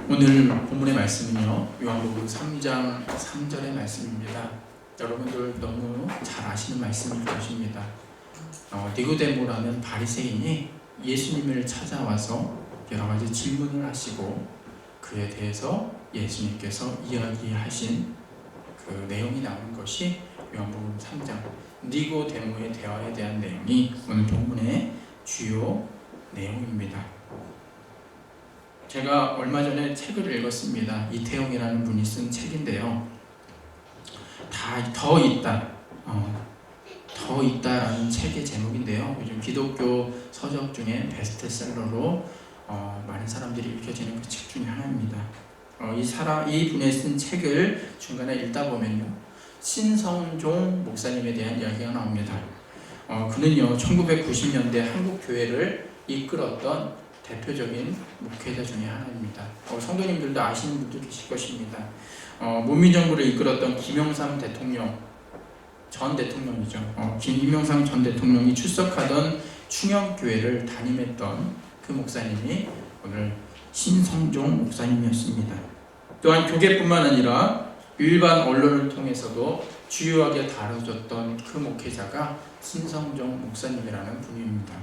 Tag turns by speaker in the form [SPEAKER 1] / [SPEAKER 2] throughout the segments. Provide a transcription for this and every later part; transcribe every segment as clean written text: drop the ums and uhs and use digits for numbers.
[SPEAKER 1] 오늘 본문의 말씀은요, 요한복음 3장 3절의 말씀입니다. 여러분들 너무 잘 아시는 말씀일 것입니다. 니고데모라는 바리새인이 예수님을 찾아와서 여러 가지 질문을 하시고 그에 대해서 예수님께서 이야기하신 그 내용이 나오는 것이 요한복음 3장 니고데모의 대화에 대한 내용이 오늘 본문의 주요 내용입니다. 제가 얼마 전에 책을 읽었습니다. 이태용이라는 분이 쓴 책인데요. 더 있다라는 책의 제목인데요. 요즘 기독교 서적 중에 베스트셀러로 많은 사람들이 읽혀지는 그 책 중에 하나입니다. 이 분의 쓴 책을 중간에 읽다 보면요, 신성종 목사님에 대한 이야기가 나옵니다. 그는요, 1990년대 한국 교회를 이끌었던 대표적인 목회자 중에 하나입니다. 성도님들도 아시는 분도 계실 것입니다. 문민정부를 이끌었던 김영삼 대통령, 전 대통령이죠. 김영삼 전 대통령이 출석하던 충영교회를 담임했던 그 목사님이 오늘 신성종 목사님이었습니다. 또한 교계뿐만 아니라 일반 언론을 통해서도 주요하게 다뤄졌던 그 목회자가 신성종 목사님이라는 분입니다.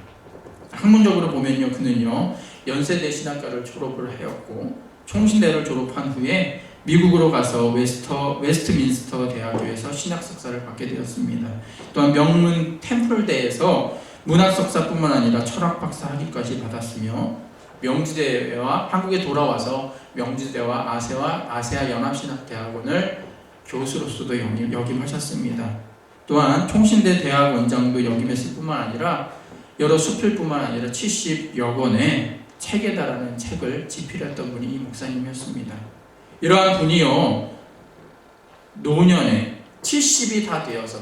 [SPEAKER 1] 학문적으로 보면요, 그는요 연세대 신학과를 졸업을 하였고 총신대를 졸업한 후에 미국으로 가서 웨스트민스터 대학교에서 신학 석사를 받게 되었습니다. 또한 명문 템플대에서 문학 석사뿐만 아니라 철학 박사 학위까지 받았으며 명지대와 한국에 돌아와서 명지대와 아세아 연합신학대학원을 교수로서도 역임하셨습니다. 또한 총신대 대학 원장도 역임했을 뿐만 아니라 여러 수필뿐만 아니라 70여 권의 책에 달하는 책을 집필했던 분이 이 목사님이었습니다. 이러한 분이요, 노년에 70이 다 되어서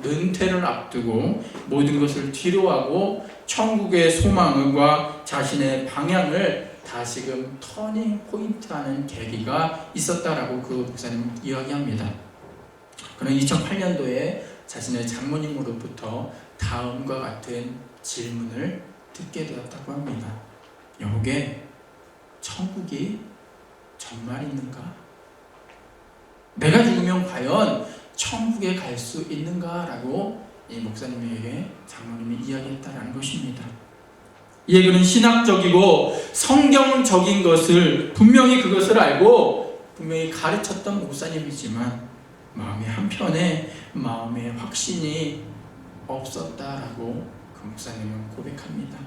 [SPEAKER 1] 은퇴를 앞두고 모든 것을 뒤로하고 천국의 소망과 자신의 방향을 다시금 터닝 포인트하는 계기가 있었다라고 그 목사님 이야기합니다. 그는 2008년도에 자신의 장모님으로부터 다음과 같은 질문을 듣게 되었다고 합니다. 여보게, 천국이 정말 있는가? 내가 죽으면 과연 천국에 갈 수 있는가? 라고 이 목사님에게 장모님이 이야기했다는 것입니다. 이에 그는 신학적이고 성경적인 것을 분명히 그것을 알고 분명히 가르쳤던 목사님이지만 마음의 한편에 마음의 확신이 없었다라고 그 목사님은 고백합니다.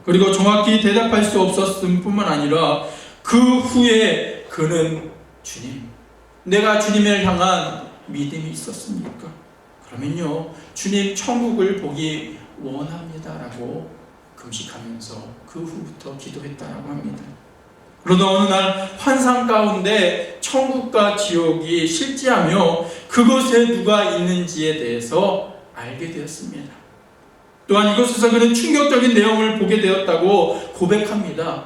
[SPEAKER 1] 그리고 정확히 대답할 수 없었을 뿐만 아니라 그 후에 그는 주님, 내가 주님을 향한 믿음이 있었습니까? 그러면요, 주님 천국을 보기 원합니다라고 금식하면서 그 후부터 기도했다라고 합니다. 그러다 어느 날 환상 가운데 천국과 지옥이 실제하며 그곳에 누가 있는지에 대해서 알게 되었습니다. 또한 이곳에서 그는 충격적인 내용을 보게 되었다고 고백합니다.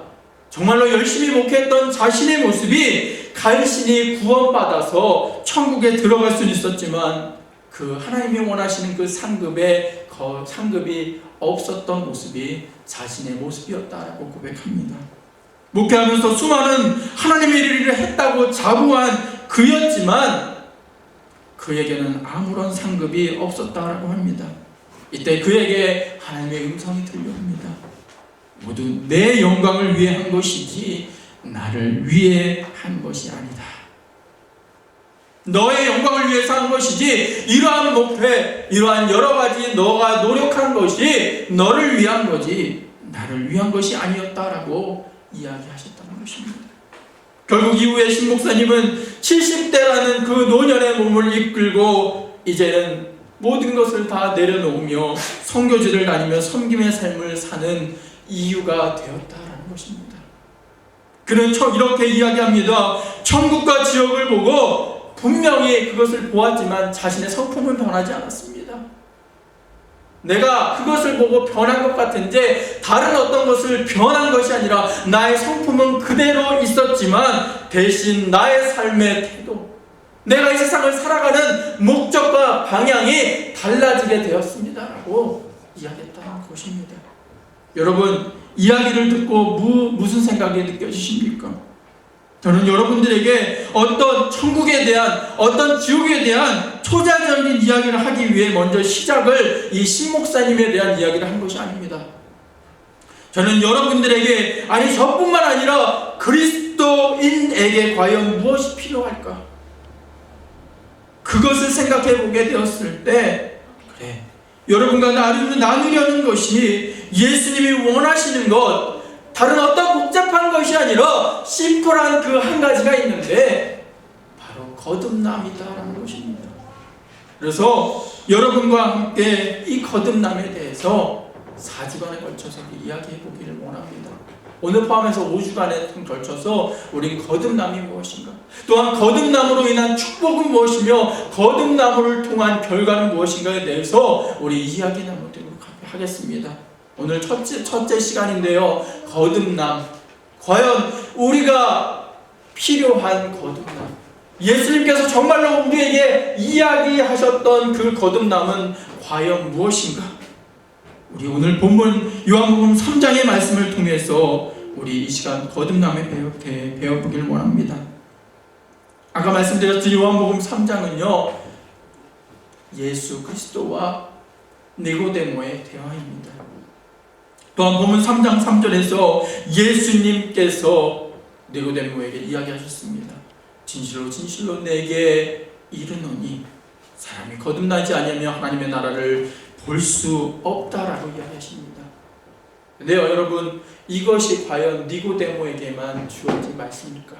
[SPEAKER 1] 정말로 열심히 목회했던 자신의 모습이 간신히 구원받아서 천국에 들어갈 수는 있었지만 그 하나님이 원하시는 그 상급이 없었던 모습이 자신의 모습이었다라고 고백합니다. 목회하면서 수많은 하나님의 일을 했다고 자부한 그였지만 그에게는 아무런 상급이 없었다라고 합니다. 이때 그에게 하나님의 음성이 들려옵니다. 모두 내 영광을 위해 한 것이지 나를 위해 한 것이 아니다. 너의 영광을 위해서 한 것이지 이러한 목회, 이러한 여러 가지 너가 노력한 것이 너를 위한 거지 나를 위한 것이 아니었다라고 이야기하셨다는 것입니다. 결국 이후에 신 목사님은 70대라는 그 노년의 몸을 이끌고 이제는 모든 것을 다 내려놓으며 선교지를 다니며 섬김의 삶을 사는 이유가 되었다라는 것입니다. 그는 이렇게 이야기합니다. 천국과 지옥을 보고 분명히 그것을 보았지만 자신의 성품은 변하지 않았습니다. 내가 그것을 보고 변한 것 같은데 다른 어떤 것을 변한 것이 아니라 나의 성품은 그대로 있었지만 대신 나의 삶의 태도, 내가 이 세상을 살아가는 목적과 방향이 달라지게 되었습니다라고 이야기했다는 것입니다. 여러분, 이야기를 듣고 무슨 생각이 느껴지십니까? 저는 여러분들에게 어떤 천국에 대한, 어떤 지옥에 대한 초자적인 이야기를 하기 위해 먼저 시작을 이 신목사님에 대한 이야기를 한 것이 아닙니다. 저는 여러분들에게, 아니 저뿐만 아니라 그리스도인에게 과연 무엇이 필요할까? 그것을 생각해 보게 되었을 때, 그래, 여러분과 나누려는 것이 예수님이 원하시는 것, 다른 어떤 복잡한 것이 아니라 심플한 그 한 가지가 있는데 바로 거듭남이다라는 것입니다. 그래서 여러분과 함께 이 거듭남에 대해서 4주간에 걸쳐서 이야기해 보기를 원합니다. 오늘 포함해서 5주간에 걸쳐서 우린 거듭남이 무엇인가, 또한 거듭남으로 인한 축복은 무엇이며 거듭남을 통한 결과는 무엇인가에 대해서 우리 이야기 나누도록 하겠습니다. 오늘 첫째 시간인데요. 거듭남. 과연 우리가 필요한 거듭남, 예수님께서 정말로 우리에게 이야기하셨던 그 거듭남은 과연 무엇인가? 우리 오늘 본문 요한복음 3장의 말씀을 통해서 우리 이 시간 거듭남에 배워보기를 원합니다. 아까 말씀드렸던 요한복음 3장은요, 예수 그리스도와 니고데모의 대화입니다. 또한 본문 3장 3절에서 예수님께서 니고데모에게 이야기하셨습니다. 진실로 진실로 내게 이르노니 사람이 거듭나지 아니하면 하나님의 나라를 볼 수 없다라고 이야기하십니다. 근데요 여러분, 이것이 과연 니고데모에게만 주어진 말씀입니까?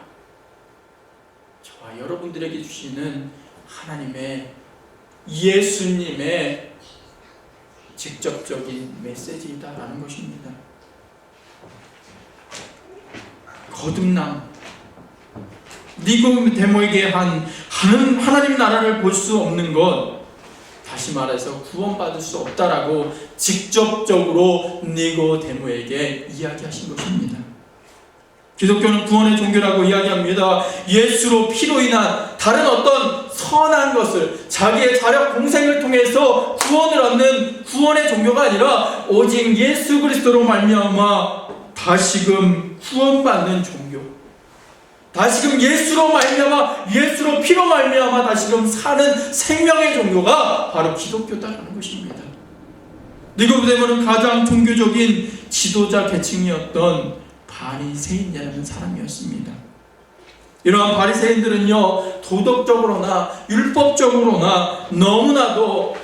[SPEAKER 1] 저와 여러분들에게 주시는 하나님의, 예수님의 직접적인 메시지이다라는 것입니다. 거듭남, 니고데모에게 하나님 나라를 볼 수 없는 것, 다시 말해서 구원받을 수 없다라고 직접적으로 니고데모에게 이야기하신 것입니다. 기독교는 구원의 종교라고 이야기합니다. 예수로 피로 인한 다른 어떤 선한 것을, 자기의 자력 공생을 통해서 구원을 얻는 구원의 종교가 아니라 오직 예수 그리스도로 말미암아 다시금 구원받는 종교, 다시금 예수로 말미암아, 예수로 피로 말미암아 다시금 사는 생명의 종교가 바로 기독교다라는 것입니다. 니고데모는 가장 종교적인 지도자 계층이었던 바리새인이라는 사람이었습니다. 이러한 바리새인들은요, 도덕적으로나 율법적으로나 너무나도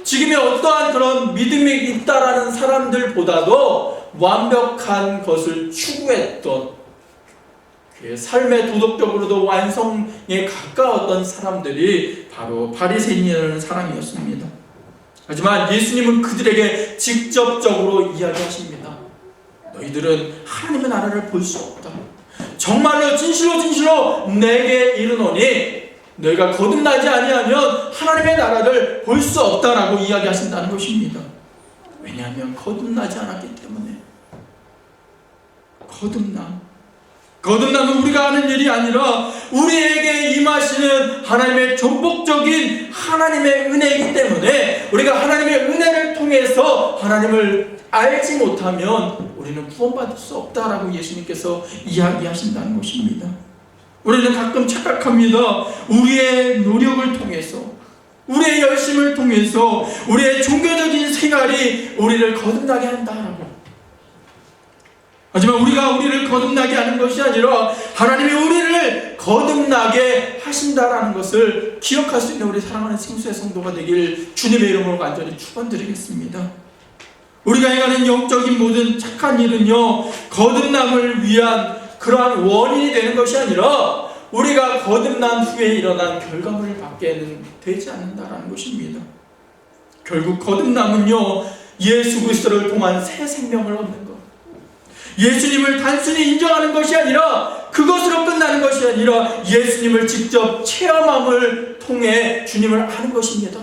[SPEAKER 1] 지금의 어떠한 그런 믿음이 있다라는 사람들보다도 완벽한 것을 추구했던, 그 삶의 도덕적으로도 완성에 가까웠던 사람들이 바로 바리새인이라는 사람이었습니다. 하지만 예수님은 그들에게 직접적으로 이야기하십니다. 너희들은 하나님의 나라를 볼 수 없다. 정말로 진실로 진실로 내게 이르노니 너희가 거듭나지 아니하면 하나님의 나라를 볼 수 없다라고 이야기하신다는 것입니다. 왜냐하면 거듭나지 않았기 때문에. 거듭남은 우리가 하는 일이 아니라 우리에게 임하시는 하나님의 전폭적인 하나님의 은혜이기 때문에 우리가 하나님의 은혜를 통해서 하나님을 알지 못하면 우리는 구원받을 수 없다라고 예수님께서 이야기하신다는 것입니다. 우리는 가끔 착각합니다. 우리의 노력을 통해서, 우리의 열심을 통해서, 우리의 종교적인 생활이 우리를 거듭나게 한다라고. 하지만 우리를 거듭나게 하는 것이 아니라 하나님이 우리를 거듭나게 하신다라는 것을 기억할 수 있는 우리 사랑하는 생수의 성도가 되길 주님의 이름으로 간절히 축원드리겠습니다. 우리가 행하는 영적인 모든 착한 일은요, 거듭남을 위한 그러한 원인이 되는 것이 아니라 우리가 거듭난 후에 일어난 결과물을 받게는 되지 않는다라는 것입니다. 결국 거듭남은요, 예수 그리스도를 통한 새 생명을 얻는 것, 예수님을 단순히 인정하는 것이 아니라, 그것으로 끝나는 것이 아니라 예수님을 직접 체험함을 통해 주님을 아는 것입니다.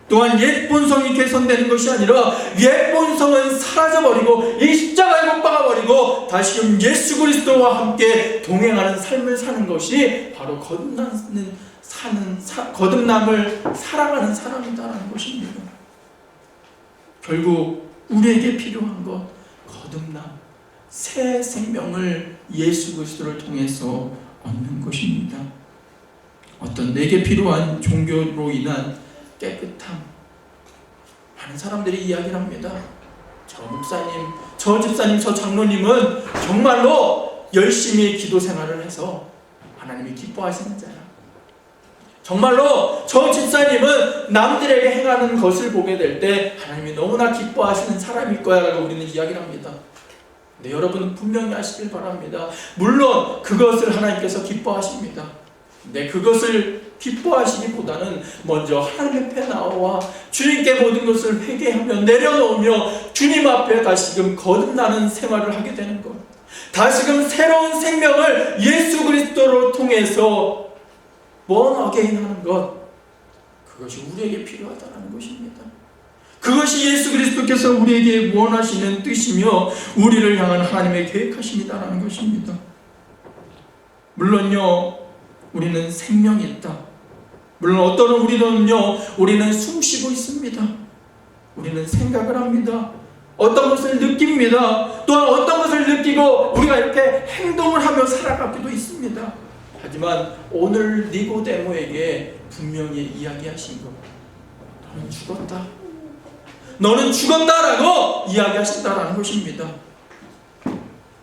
[SPEAKER 1] 또한 옛 본성이 개선되는 것이 아니라 옛 본성은 사라져버리고 이 십자가에 못 박아버리고 다시금 예수 그리스도와 함께 동행하는 삶을 사는 것이 바로 거듭남을 살아가는 사람이다라는 것입니다. 결국 우리에게 필요한 것, 거듭남, 새 생명을 예수 그리스도를 통해서 얻는 것입니다. 어떤 내게 필요한 종교로 인한 깨끗함, 많은 사람들이 이야기를 합니다. 저 목사님, 저 집사님, 저 장로님은 정말로 열심히 기도 생활을 해서 하나님이 기뻐하시는 자야. 정말로 저 집사님은 남들에게 행하는 것을 보게 될 때 하나님이 너무나 기뻐하시는 사람일 거야 라고 우리는 이야기를 합니다. 네, 여러분은 분명히 아시길 바랍니다. 물론 그것을 하나님께서 기뻐하십니다. 네, 그것을 기뻐하시기보다는 먼저 하나님 앞에 나와 주님께 모든 것을 회개하며 내려놓으며 주님 앞에 다시금 거듭나는 생활을 하게 되는 것, 다시금 새로운 생명을 예수 그리스도를 통해서 born again 하는 것, 그것이 우리에게 필요하다는 것입니다. 그것이 예수 그리스도께서 우리에게 원하시는 뜻이며 우리를 향한 하나님의 계획하심이다라는 것입니다. 물론요, 우리는 생명이 있다. 물론 어떤 우리는 숨 쉬고 있습니다. 우리는 생각을 합니다. 어떤 것을 느낍니다. 또한 어떤 것을 느끼고 우리가 이렇게 행동을 하며 살아가기도 있습니다. 하지만 오늘 니고데모에게 분명히 이야기하신 것, 너는 죽었다. 너는 죽었다라고 이야기하신다라는 것입니다.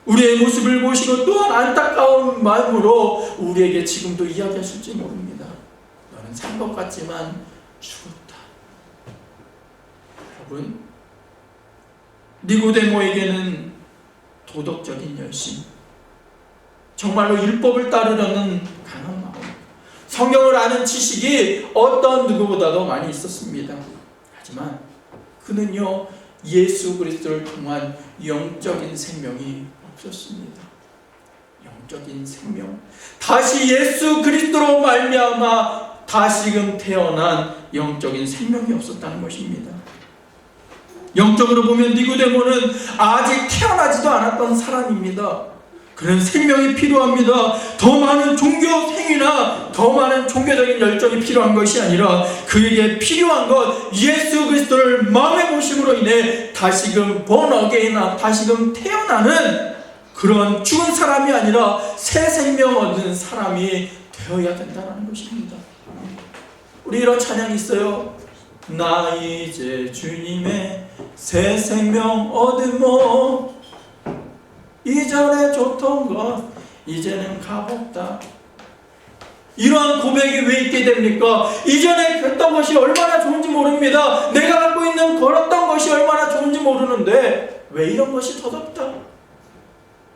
[SPEAKER 1] 우리의 모습을 보시고 또한 안타까운 마음으로 우리에게 지금도 이야기하실지 모릅니다. 너는 산 것 같지만 죽었다. 여러분, 니고데모에게는 도덕적인 열심, 정말로 율법을 따르려는 강한 마음, 성경을 아는 지식이 어떤 누구보다도 많이 있었습니다. 하지만 그는요, 예수 그리스도를 통한 영적인 생명이 없었습니다. 영적인 생명, 다시 예수 그리스도로 말미암아 다시금 태어난 영적인 생명이 없었다는 것입니다. 영적으로 보면 니고데모는 아직 태어나지도 않았던 사람입니다. 그런 생명이 필요합니다. 더 많은 종교 행위나 더 많은 종교적인 열정이 필요한 것이 아니라 그에게 필요한 것, 예수 그리스도를 마음에 모심으로 인해 다시금 born again, 다시금 태어나는 그런 죽은 사람이 아니라 새 생명 얻은 사람이 되어야 된다는 것입니다. 우리 이런 찬양이 있어요. 나 이제 주님의 새 생명 얻으모, 이전에 좋던 것 이제는 값없다. 이러한 고백이 왜 있게 됩니까? 이전에 했던 것이 얼마나 좋은지 모릅니다. 내가 갖고 있는 걸었던 것이 얼마나 좋은지 모르는데 왜 이런 것이 더덥다?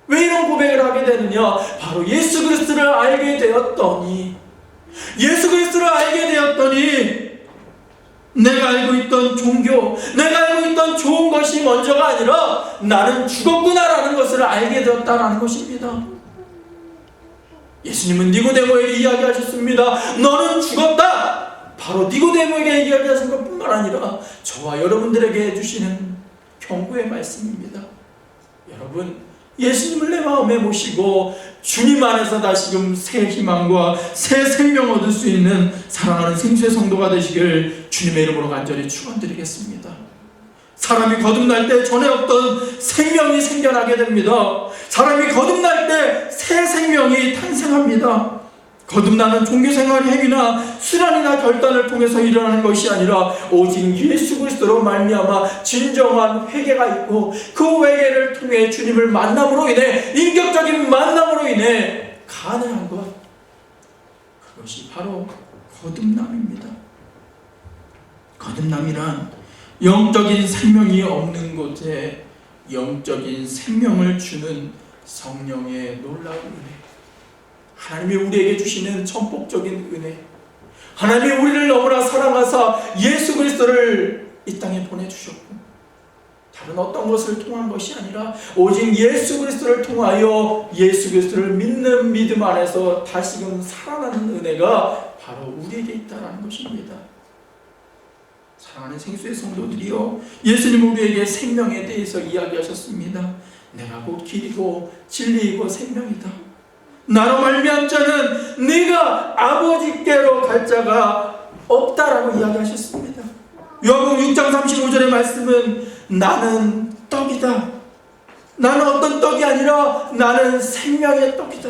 [SPEAKER 1] 왜 이런 고백을 하게 되느냐? 바로 예수 그리스도를 알게 되었더니, 예수 그리스도를 알게 되었더니 내가 알고 있던 종교, 내가 알고 있던 좋은 것이 먼저가 아니라 나는 죽었구나라는 것을 알게 되었다는 것입니다. 예수님은 니고데모에게 이야기하셨습니다. 너는 죽었다. 바로 니고데모에게 이야기하신 것뿐만 아니라 저와 여러분들에게 해주시는 경고의 말씀입니다. 여러분, 예수님을 내 마음에 모시고 주님 안에서 다시금 새 희망과 새 생명 얻을 수 있는 사랑하는 생수의 성도가 되시길 주님의 이름으로 간절히 축원드리겠습니다. 사람이 거듭날 때 전에 없던 생명이 생겨나게 됩니다. 사람이 거듭날 때 새 생명이 탄생합니다. 거듭나는 종교생활의 행위나 수련이나 결단을 통해서 일어나는 것이 아니라 오직 예수 그리스도로 말미암아 진정한 회개가 있고 그 회개를 통해 주님을 만남으로 인해, 인격적인 만남으로 인해 가능한 것, 그것이 바로 거듭남입니다. 거듭남이란 영적인 생명이 없는 곳에 영적인 생명을 주는 성령의 놀라운 은혜, 하나님이 우리에게 주시는 천복적인 은혜, 하나님이 우리를 너무나 사랑하사 예수 그리스도를 이 땅에 보내주셨고 다른 어떤 것을 통한 것이 아니라 오직 예수 그리스도를 통하여 예수 그리스도를 믿는 믿음 안에서 다시금 살아나는 은혜가 바로 우리에게 있다는 것입니다. 사랑하는 생수의 성도들이요, 예수님은 우리에게 생명에 대해서 이야기하셨습니다. 내가 곧 길이고 진리이고 생명이다. 나로 말미암 자는 네가 아버지께로 갈 자가 없다라고 이야기하셨습니다. 요한복음 6장 35절의 말씀은 나는 떡이다. 나는 어떤 떡이 아니라 나는 생명의 떡이다.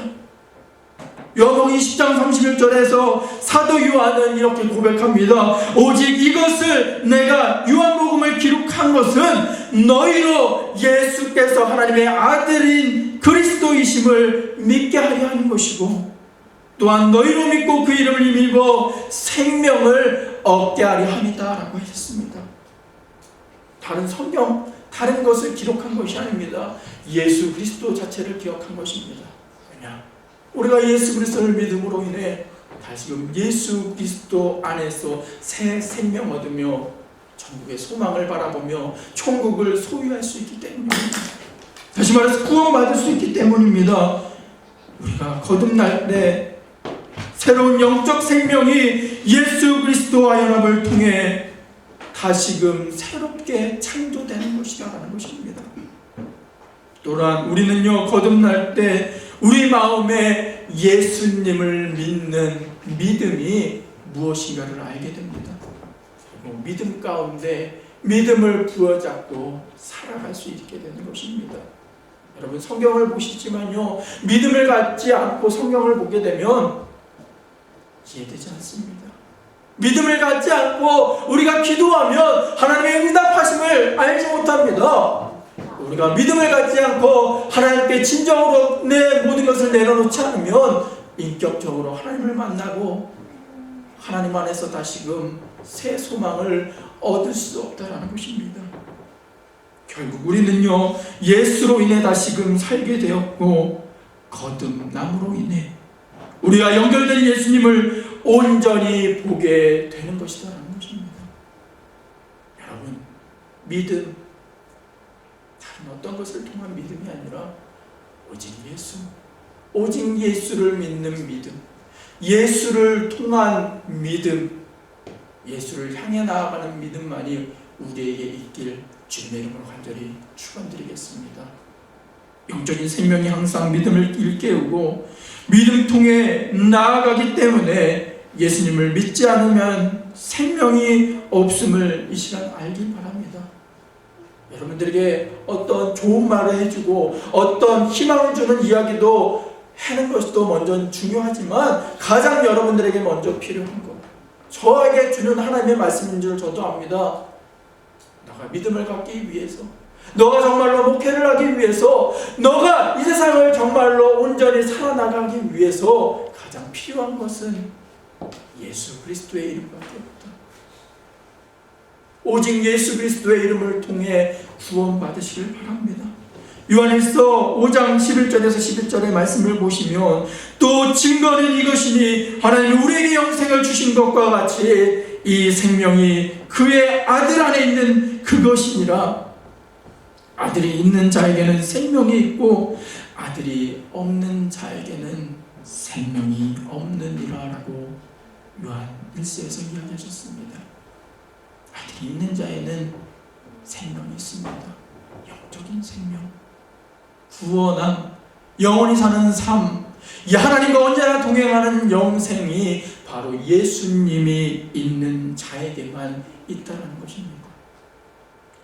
[SPEAKER 1] 요한복음 20장 31절에서 사도 요한은 이렇게 고백합니다. 오직 이것을 내가 요한복음을 기록한 것은 너희로 예수께서 하나님의 아들인 그리스도이심을 믿게 하려 하는 것이고, 또한 너희로 믿고 그 이름을 힘입어 생명을 얻게 하려 함이다 라고 하셨습니다. 다른 성경, 다른 것을 기록한 것이 아닙니다. 예수 그리스도 자체를 기억한 것입니다. 왜냐? 우리가 예수 그리스도를 믿음으로 인해 다시금 예수 그리스도 안에서 새 생명 얻으며 천국의 소망을 바라보며 천국을 소유할 수 있기 때문입니다. 다시 말해서 구원받을 수 있기 때문입니다. 우리가 거듭날 때 새로운 영적 생명이 예수 그리스도와 연합을 통해 다시금 새롭게 창조되는 것이라는 것입니다. 또한 우리는요, 거듭날 때 우리 마음에 예수님을 믿는 믿음이 무엇인가를 알게 됩니다. 그리고 믿음 가운데 믿음을 부여잡고 살아갈 수 있게 되는 것입니다. 여러분, 성경을 보시지만요, 믿음을 갖지 않고 성경을 보게 되면 이해되지 않습니다. 믿음을 갖지 않고 우리가 기도하면 하나님의 응답하심을 알지 못합니다. 우리가 믿음을 갖지 않고 하나님께 진정으로 내 모든 것을 내려놓지 않으면 인격적으로 하나님을 만나고 하나님 안에서 다시금 새 소망을 얻을 수 없다라는 것입니다. 결국 우리는요, 예수로 인해 다시금 살게 되었고, 거듭남으로 인해 우리가 연결된 예수님을 온전히 보게 되는 것이다라는 것입니다. 여러분, 믿음, 다른 어떤 것을 통한 믿음이 아니라 오직 예수, 오직 예수를 믿는 믿음, 예수를 통한 믿음, 예수를 향해 나아가는 믿음만이 우리에게 있길 주님의 이름으로 간절히 축원드리겠습니다. 영적인 생명이 항상 믿음을 일깨우고 믿음 통해 나아가기 때문에 예수님을 믿지 않으면 생명이 없음을 이 시간 알기 바랍니다. 여러분들에게 어떤 좋은 말을 해주고 어떤 희망을 주는 이야기도 하는 것도 먼저 중요하지만 가장 여러분들에게 먼저 필요한 것, 저에게 주는 하나님의 말씀인 줄 저도 압니다. 너가 믿음을 갖기 위해서, 너가 정말로 목회를 하기 위해서, 너가 이 세상을 정말로 온전히 살아나가기 위해서 가장 필요한 것은 예수 그리스도의 이름밖에 없다. 오직 예수 그리스도의 이름을 통해 구원받으시길 바랍니다. 요한일서 5장 11절에서 11절의 말씀을 보시면, 또 증거는 이것이니 하나님이 우리에게 영생을 주신 것과 같이 이 생명이 그의 아들 안에 있는 그것이니라. 아들이 있는 자에게는 생명이 있고 아들이 없는 자에게는 생명이 없느니라 라고 요한 1서에서 이야기하셨습니다. 아들이 있는 자에는 생명이 있습니다. 영적인 생명, 구원함, 영원히 사는 삶, 하나님과 언제나 동행하는 영생이 바로 예수님이 있는 자에게만 있다는 것입니다.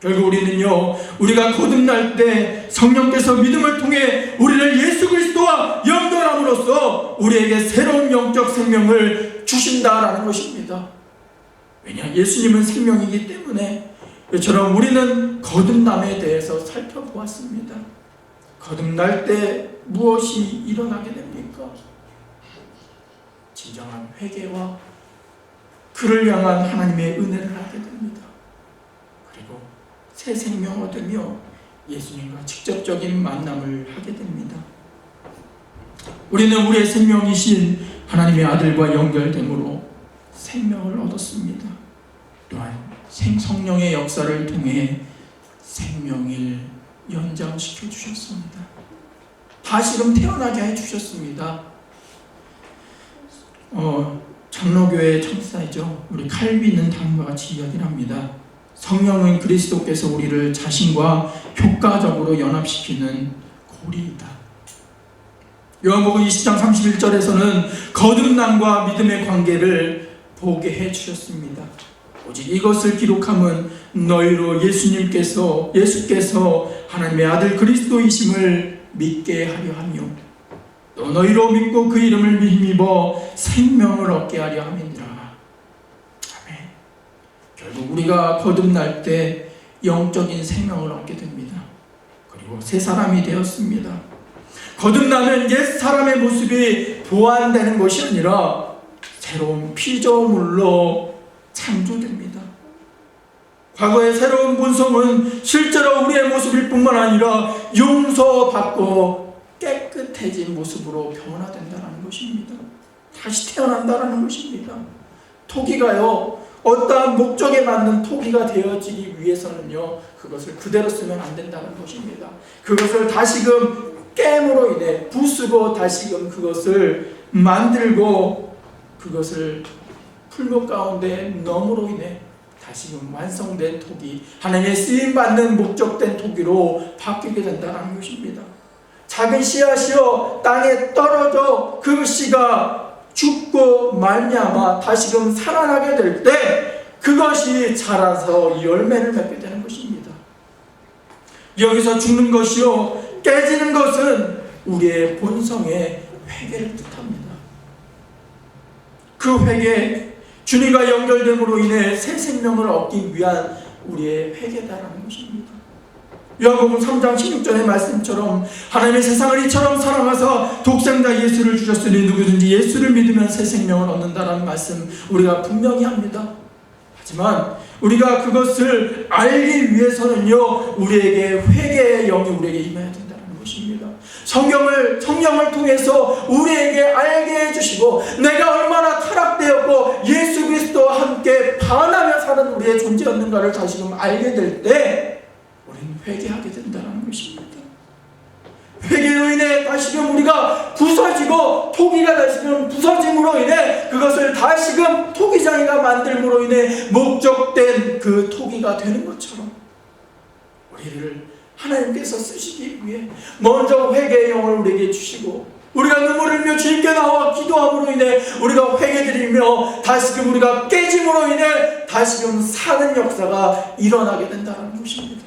[SPEAKER 1] 결국 우리는요, 우리가 거듭날 때 성령께서 믿음을 통해 우리를 예수 그리스도와 연결함으로써 우리에게 새로운 영적 생명을 주신다라는 것입니다. 왜냐? 예수님은 생명이기 때문에. 이처럼 우리는 거듭남에 대해서 살펴보았습니다. 거듭날 때 무엇이 일어나게 됩니까? 진정한 회개와 그를 향한 하나님의 은혜를 하게 됩니다. 그리고 새 생명 얻으며 예수님과 직접적인 만남을 하게 됩니다. 우리는 우리의 생명이신 하나님의 아들과 연결됨으로 생명을 얻었습니다. 또한 성령의 역사를 통해 생명을 연장시켜 주셨습니다. 다시금 태어나게 해주셨습니다. 장로교의 천사이죠. 우리 칼빈은 다음과 같이 이야기를 합니다. 성령은 그리스도께서 우리를 자신과 효과적으로 연합시키는 고리이다. 요한복음 20장 31절에서는 거듭남과 믿음의 관계를 보게 해주셨습니다. 오직 이것을 기록함은 너희로 예수께서 하나님의 아들 그리스도이심을 믿게 하려 하며, 또 너희로 믿고 그 이름을 힘입어 생명을 얻게 하려 함이니라. 아멘. 결국 우리가 거듭날 때 영적인 생명을 얻게 됩니다. 그리고 새 사람이 되었습니다. 거듭나면 옛 사람의 모습이 보완되는 것이 아니라 새로운 피조물로 창조됩니다. 과거의 새로운 본성은 실제로 우리의 모습일 뿐만 아니라 용서받고 깨끗해진 모습으로 변화된다는 것입니다. 다시 태어난다는 것입니다. 토기가요, 어떠한 목적에 맞는 토기가 되어지기 위해서는요, 그것을 그대로 쓰면 안 된다는 것입니다. 그것을 다시금 깨므로 인해 부수고 다시금 그것을 만들고 그것을 풀목 가운데 넣음으로 인해 다시금 완성된 토기, 하나님의 쓰임받는 목적된 토기로 바뀌게 된다는 것입니다. 작은 씨앗이요 땅에 떨어져 그 씨가 죽고 말미암아 다시금 살아나게 될 때 그것이 자라서 열매를 맺게 되는 것입니다. 여기서 죽는 것이요 깨지는 것은 우리의 본성의 회개를 뜻합니다. 그 회개, 주님과 연결됨으로 인해 새 생명을 얻기 위한 우리의 회개다라는 것입니다. 요한복음 3장 16절의 말씀처럼 하나님의 세상을 이처럼 사랑하사 독생자 예수를 주셨으니 누구든지 예수를 믿으면 새 생명을 얻는다라는 말씀 우리가 분명히 합니다. 하지만 우리가 그것을 알기 위해서는요, 우리에게 회개의 영이 우리에게 임해야 된다는 것입니다. 성령을 통해서 우리에게 알게 해주시고 내가 얼마나 타락되었고 예수 그리스도와 함께 반하며 사는 우리의 존재였는가를 다시금 알게 될 때 우리는 회개하게 된다는 것입니다. 회개로 인해 다시금 우리가 부서지고 토기가 다시금 부서짐으로 인해 그것을 다시금 토기장이가 만들므로 인해 목적된 그 토기가 되는 것처럼 우리를 하나님께서 쓰시기 위해 먼저 회개의 영을 우리에게 주시고 우리가 눈물을 흘며 주님께 나와 기도함으로 인해 우리가 회개드리며 다시금 우리가 깨짐으로 인해 다시금 사는 역사가 일어나게 된다는 것입니다.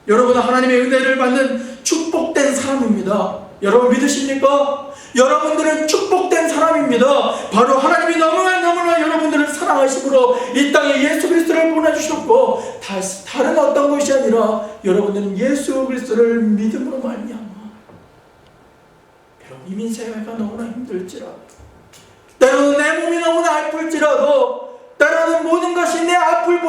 [SPEAKER 1] 여러분은 하나님의 은혜를 받는 축복된 사람입니다. 여러분 믿으십니까? 여러분들은 축복된 사람입니다. 바로 하나님이 너무나 여러분들을 사랑하심으로 이 땅에 예수 그리스도를 보내주셨고 다른 어떤 것이 아니라 여러분들은 예수 그리스도를 믿음으로 말미암아 여러분 이민생활가 너무나 힘들지라도 때로는 내 몸이 너무나 아플지라도 때로는 모든 것이 내 앞을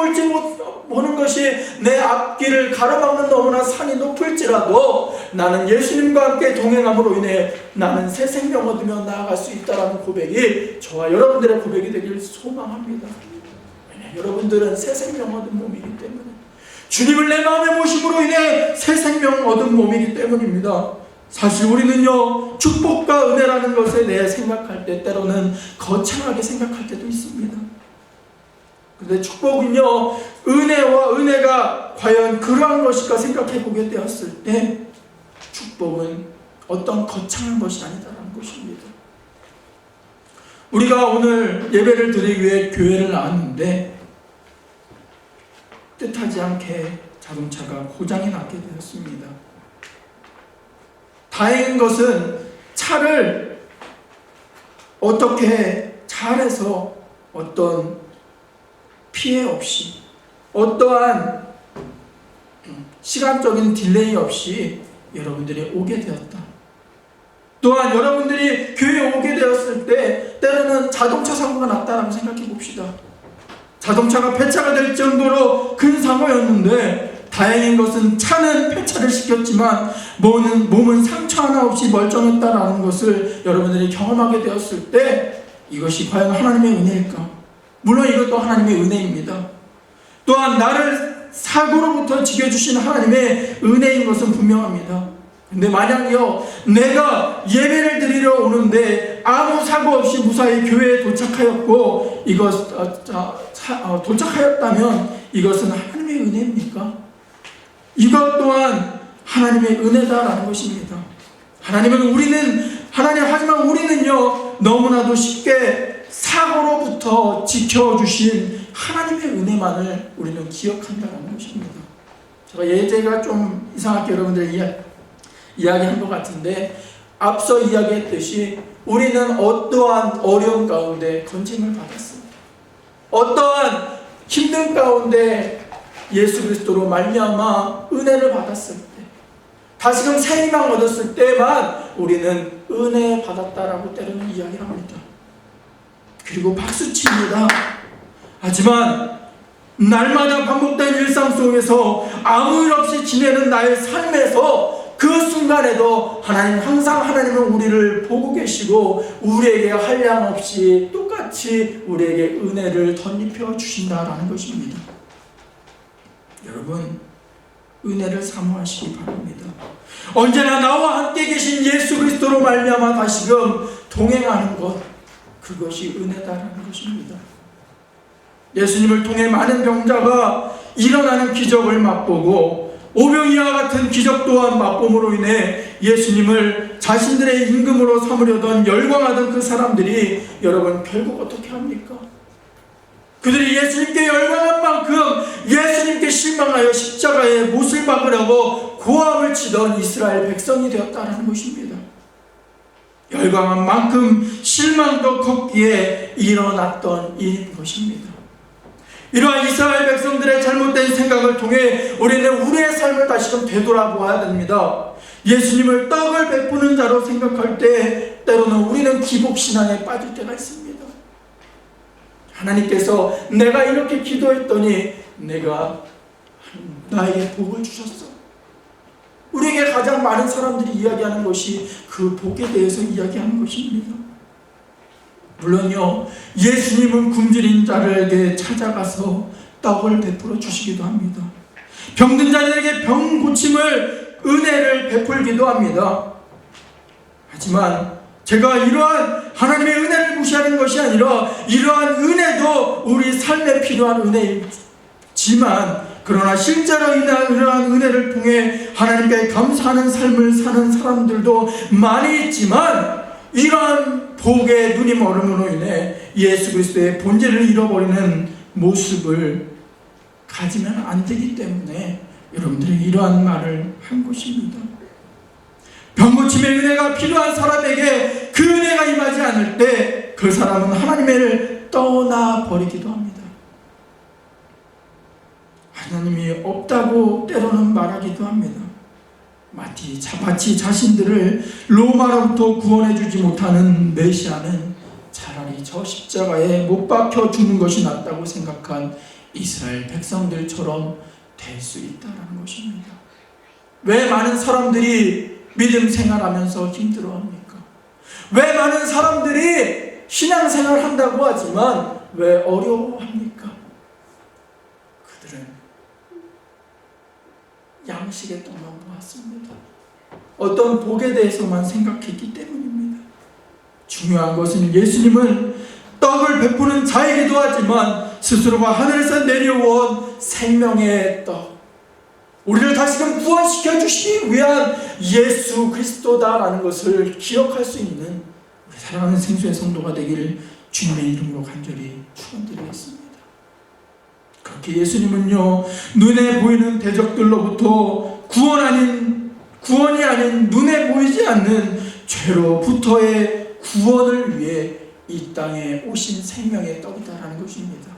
[SPEAKER 1] 보는 것이 내 앞길을 가로막는 너무나 산이 높을지라도 나는 예수님과 함께 동행함으로 인해 나는 새 생명 얻으며 나아갈 수 있다는 고백이 저와 여러분들의 고백이 되길 소망합니다. 왜냐하면 여러분들은 새 생명 얻은 몸이기 때문에 주님을 내 마음에 모심으로 인해 새 생명 얻은 몸이기 때문입니다. 사실 우리는요 축복과 은혜라는 것에 대해 생각할 때 때로는 거창하게 생각할 때도 있습니다. 그런데 축복은요 은혜가 과연 그러한 것일까 생각해 보게 되었을 때 축복은 어떤 거창한 것이 아니다라는 것입니다. 우리가 오늘 예배를 드리기 위해 교회를 나왔는데 뜻하지 않게 자동차가 고장이 나게 되었습니다. 다행인 것은 차를 어떻게 잘해서 어떤 피해 없이 어떠한 시간적인 딜레이 없이 여러분들이 오게 되었다. 또한 여러분들이 교회에 오게 되었을 때 때로는 자동차 사고가 났다라고 생각해 봅시다. 자동차가 폐차가 될 정도로 큰 사고였는데 다행인 것은 차는 폐차를 시켰지만 몸은 상처 하나 없이 멀쩡했다라는 것을 여러분들이 경험하게 되었을 때 이것이 과연 하나님의 은혜일까? 물론 이것도 하나님의 은혜입니다. 또한 나를 사고로부터 지켜주신 하나님의 은혜인 것은 분명합니다. 근데 만약요 내가 예배를 드리러 오는데 아무 사고 없이 무사히 교회에 도착하였고 도착하였다면 이것은 하나님의 은혜입니까? 이것 또한 하나님의 은혜다라는 것입니다. 하지만 우리는요 너무나도 쉽게 사고로부터 지켜주신 하나님의 은혜만을 우리는 기억한다는 것입니다. 제가 예제가 좀 이상하게 여러분들 이야기한 것 같은데 앞서 이야기했듯이 우리는 어떠한 어려움 가운데 건짐을 받았습니다. 어떠한 힘든 가운데 예수 그리스도로 말미암아 은혜를 받았을 때, 다시금 새 희망 얻었을 때만 우리는 은혜 받았다라고 때로는 이야기를 합니다. 그리고 박수칩니다. 하지만 날마다 반복된 일상 속에서 아무 일 없이 지내는 나의 삶에서 그 순간에도 하나님, 항상 하나님은 우리를 보고 계시고 우리에게 한량없이 똑같이 우리에게 은혜를 덧입혀 주신다라는 것입니다. 여러분, 은혜를 사모하시기 바랍니다. 언제나 나와 함께 계신 예수 그리스도로 말미암아 다시금 동행하는 것, 그것이 은혜다라는 것입니다. 예수님을 통해 많은 병자가 일어나는 기적을 맛보고 오병이와 같은 기적 또한 맛봄으로 인해 예수님을 자신들의 임금으로 삼으려던 열광하던 그 사람들이 여러분 결국 어떻게 합니까? 그들이 예수님께 열광한 만큼 예수님께 실망하여 십자가에 못을 박으려고 고함을 치던 이스라엘 백성이 되었다는 것입니다. 열광한 만큼 실망도 컸기에 일어났던 일인 것입니다. 이러한 이스라엘 백성들의 잘못된 생각을 통해 우리는 우리의 삶을 다시금 되돌아보아야 됩니다. 예수님을 떡을 베푸는 자로 생각할 때 때로는 우리는 기복신앙에 빠질 때가 있습니다. 하나님께서 내가 이렇게 기도했더니 내가 나에게 복을 주셨어. 우리에게 가장 많은 사람들이 이야기하는 것이 그 복에 대해서 이야기하는 것입니다. 물론요, 예수님은 굶주린 자들에게 찾아가서 떡을 베풀어 주시기도 합니다. 병든 자들에게 병 고침을, 은혜를 베풀기도 합니다. 하지만 제가 이러한 하나님의 은혜를 무시하는 것이 아니라 이러한 은혜도 우리 삶에 필요한 은혜이지만, 그러나 실제로 이러한 은혜를 통해 하나님께 감사하는 삶을 사는 사람들도 많이 있지만, 이러한 복에 눈이 멀음으로 인해 예수 그리스도의 본질을 잃어버리는 모습을 가지면 안 되기 때문에 여러분들이 이러한 말을 한 것입니다. 병고침의 은혜가 필요한 사람에게 그 은혜가 임하지 않을 때 그 사람은 하나님을 떠나버리기도 합니다. 하나님이 없다고 때로는 말하기도 합니다. 마치 자신들을 로마로부터 구원해주지 못하는 메시아는 차라리 저 십자가에 못 박혀 죽는 것이 낫다고 생각한 이스라엘 백성들처럼 될 수 있다는 것입니다. 왜 많은 사람들이 믿음 생활하면서 힘들어합니까? 왜 많은 사람들이 신앙생활 한다고 하지만 왜 어려워합니까? 그들은 양식의 떡만 보았습니다. 어떤 복에 대해서만 생각했기 때문입니다. 중요한 것은 예수님은 떡을 베푸는 자이기도 하지만 스스로가 하늘에서 내려온 생명의 떡, 우리를 다시금 구원시켜 주시기 위한 예수 그리스도다라는 것을 기억할 수 있는 우리 사랑하는 생수의 성도가 되기를 주님의 이름으로 간절히 축원드리겠습니다. 그렇게 예수님은요, 눈에 보이는 대적들로부터 구원이 아닌 눈에 보이지 않는 죄로부터의 구원을 위해 이 땅에 오신 생명의 떡이다라는 것입니다.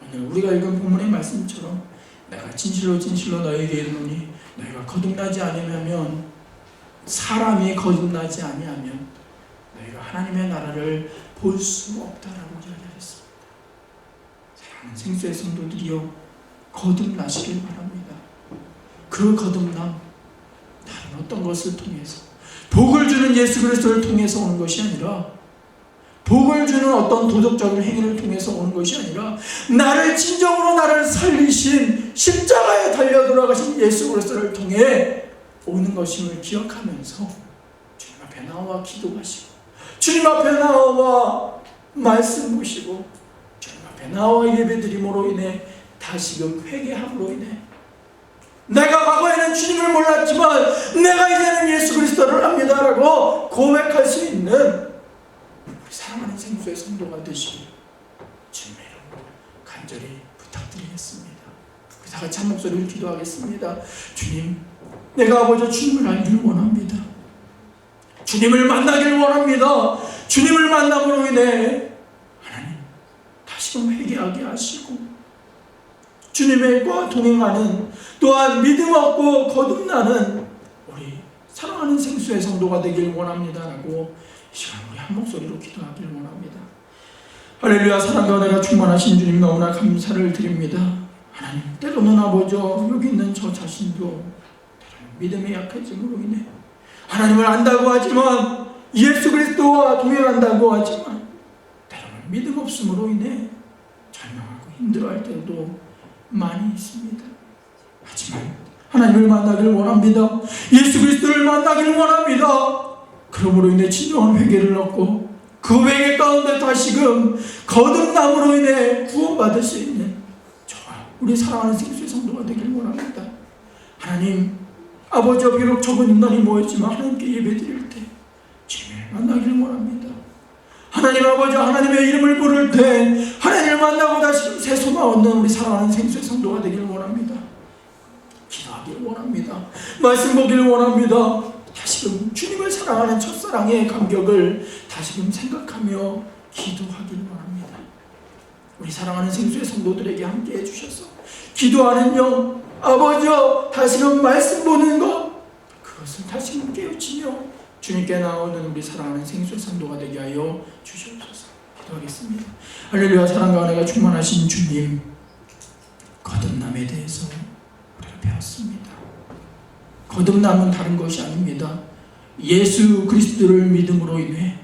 [SPEAKER 1] 오늘 우리가 읽은 본문의 말씀처럼 내가 진실로 진실로 너에게 이르노니 너희가 거듭나지 아니하면, 사람이 거듭나지 아니하면 너희가 하나님의 나라를 볼 수 없다라고 이야기했습니다. 사랑하는 생수의 성도들이여, 거듭나시길 바랍니다. 그 거듭남, 다른 어떤 것을 통해서, 복을 주는 예수 그리스도를 통해서 오는 것이 아니라, 복을 주는 어떤 도덕적인 행위를 통해서 오는 것이 아니라, 나를 진정으로 나를 살리신 십자가에 달려 돌아가신 예수 그리스도를 통해 오는 것임을 기억하면서 주님 앞에 나와 기도하시고, 주님 앞에 나와 말씀 보시고, 주님 앞에 나와 예배드림으로 인해 다시금 회개함으로 인해 내가 과거에는 주님을 몰랐지만 내가 이제는 예수 그리스도를 압니다라고 고백할 수 있는 우리 사랑하는 생수의 성도가 되시길 주님의 이름으로 간절히 부탁드리겠습니다. 우리 다 같이 한 목소리를 기도하겠습니다. 주님, 내가 아버지 주님을 알기를 원합니다. 주님을 만나길 원합니다. 주님을 만남으로 인해 하나님 다시금 회개하게 하시고 주님과 동행하는, 또한 믿음 없고 거듭나는 우리 사랑하는 생수의 성도가 되길 원합니다라고 이 시간 우리 한 목소리로 기도하길 원합니다. 할렐루야. 사랑과 은혜가 충만하신 주님 너무나 감사를 드립니다. 하나님, 때로는 아버지 여기 있는 저 자신도 때로는 믿음의 약해짐으로 인해 하나님을 안다고 하지만, 예수 그리스도와 동행한다고 하지만 때로는 믿음 없음으로 인해 절망하고 힘들어할 때도 많이 있습니다. 하지만 하나님을 만나기를 원합니다. 예수 그리스도를 만나기를 원합니다. 그러므로 인해 진정한 회개를 얻고 그 회개 가운데 다시금 거듭남으로 인해 구원받을 수 있는 저와 우리 사랑하는 생수의 성도가 되길 원합니다. 하나님 아버지, 비록 적은 인간이 모였지만 하나님께 예배드릴 때 주님을 만나기를 원합니다. 하나님 아버지, 하나님의 이름을 부를 때 하나님을 만나고 다시 새 소망 얻는 우리 사랑하는 생수의 성도가 되기를 원합니다. 기도하기를 원합니다. 말씀 보기를 원합니다. 다시금 주님을 사랑하는 첫사랑의 감격을 다시금 생각하며 기도하기를 원합니다. 우리 사랑하는 생수의 성도들에게 함께 해주셔서 기도하는 영, 아버지여 다시금 말씀 보는 것, 그것을 다시금 깨우치며 주님께 나오는 우리 사랑하는 생수의 성도가 되게 하여 주시옵소서. 기도하겠습니다. 할렐루야. 사랑과 은혜가 충만하신 주님, 거듭남에 대해서 우리가 배웠습니다. 거듭남은 다른 것이 아닙니다. 예수 그리스도를 믿음으로 인해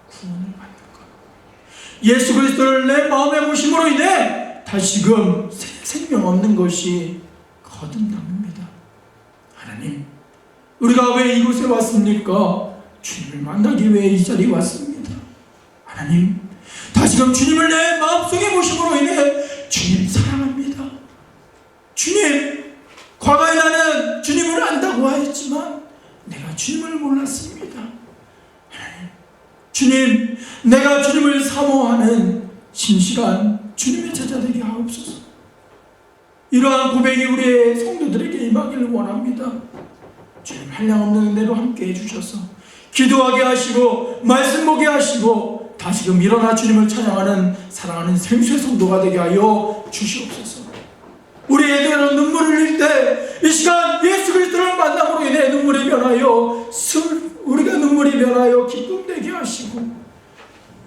[SPEAKER 1] 구원을 받는 것, 예수 그리스도를 내 마음에 모심으로 인해 다시금 생명 얻는 것이 거듭남입니다. 하나님, 우리가 왜 이곳에 왔습니까? 주님을 만나기 위해 이 자리에 왔습니다. 하나님, 다시금 주님을 내 마음속에 모심으로 인해 주님 사랑합니다. 주님, 과거에 나는 주님을 안다고 하였지만 내가 주님을 몰랐습니다. 하나님, 주님, 내가 주님을 사모하는 신실한 주님의 제자 되게 하옵소서. 이러한 고백이 우리의 성도들에게 임하기를 원합니다. 주님, 한량없는 은혜로 함께 해주셔서 기도하게 하시고 말씀 보게 하시고 다시금 일어나 주님을 찬양하는 사랑하는 생수의 성도가 되게 하여 주시옵소서. 우리 애들은 눈물을 흘릴 때 이 시간 예수 그리스도를 만남으로 인해 눈물이 변하여 우리가 눈물이 변하여 기쁨 되게 하시고,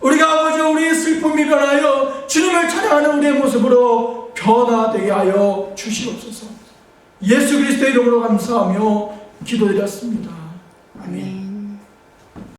[SPEAKER 1] 우리가 아버지 우리의 슬픔이 변하여 주님을 찬양하는 우리의 모습으로 변화되게 하여 주시옵소서. 예수 그리스도의 이름으로 감사하며 기도드렸습니다.